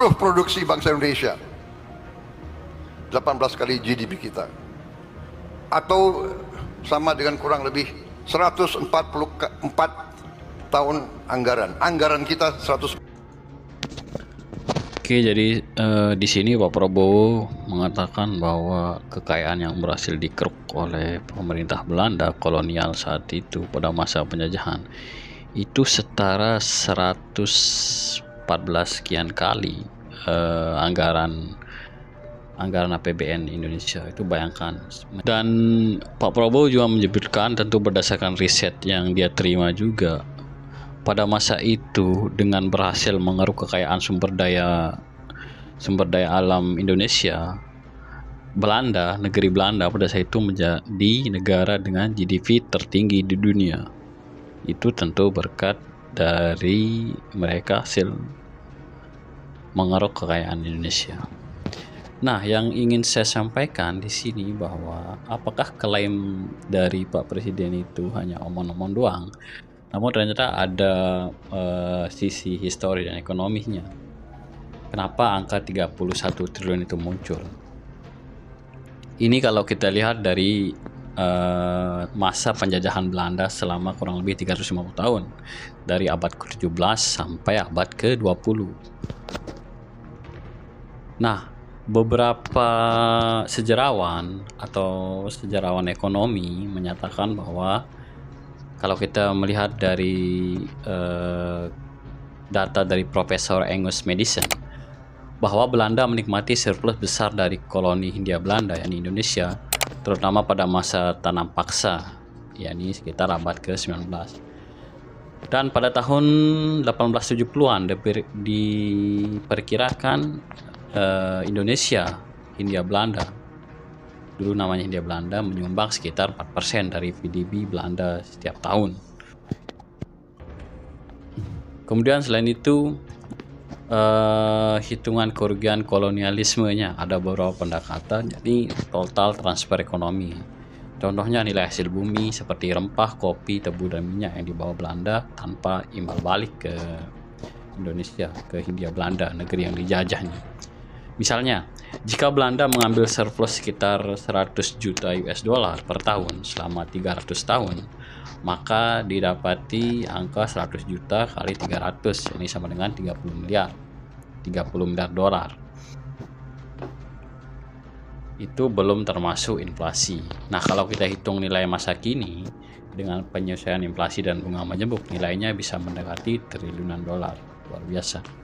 produksi bangsa Indonesia 18 kali GDP kita, atau sama dengan kurang lebih 144 tahun anggaran kita 100. Oke, jadi di sini Pak Prabowo mengatakan bahwa kekayaan yang berhasil dikeruk oleh pemerintah Belanda kolonial saat itu pada masa penjajahan itu setara 114 sekian kali anggaran APBN Indonesia. Itu bayangkan. Dan Pak Prabowo juga menyebutkan, tentu berdasarkan riset yang dia terima juga, pada masa itu dengan berhasil mengeruk kekayaan sumber daya alam Indonesia, negeri Belanda pada saat itu menjadi negara dengan GDP tertinggi di dunia. Itu tentu berkat dari mereka hasil mengeruk kekayaan Indonesia. Nah, yang ingin saya sampaikan di sini bahwa apakah klaim dari Pak Presiden itu hanya omong-omong doang, namun ternyata ada sisi histori dan ekonominya. Kenapa angka 31 triliun itu muncul? Ini kalau kita lihat dari masa penjajahan Belanda selama kurang lebih 350 tahun, dari abad ke-17 sampai abad ke-20. Nah, beberapa sejarawan atau sejarawan ekonomi menyatakan bahwa kalau kita melihat dari data dari Profesor Angus Madison, bahwa Belanda menikmati surplus besar dari koloni Hindia Belanda, yakni Indonesia, terutama pada masa tanam paksa, yakni sekitar abad ke-19. Dan pada tahun 1870-an diperkirakan Indonesia, Hindia Belanda, dulu namanya Hindia Belanda, menyumbang sekitar 4% dari PDB Belanda setiap tahun. Kemudian selain itu, hitungan kerugian kolonialismenya ada beberapa pendekatan, jadi total transfer ekonomi. Contohnya nilai hasil bumi seperti rempah, kopi, tebu, dan minyak yang dibawa Belanda tanpa imbal balik ke Indonesia, ke Hindia Belanda, negeri yang dijajahnya. Misalnya, jika Belanda mengambil surplus sekitar 100 juta US dollar per tahun selama 300 tahun, maka didapati angka 100 juta kali 300, ini sama dengan 30 miliar dolar. Itu belum termasuk inflasi. Nah, kalau kita hitung nilai masa kini dengan penyesuaian inflasi dan bunga majemuk, nilainya bisa mendekati triliunan dolar. Luar biasa.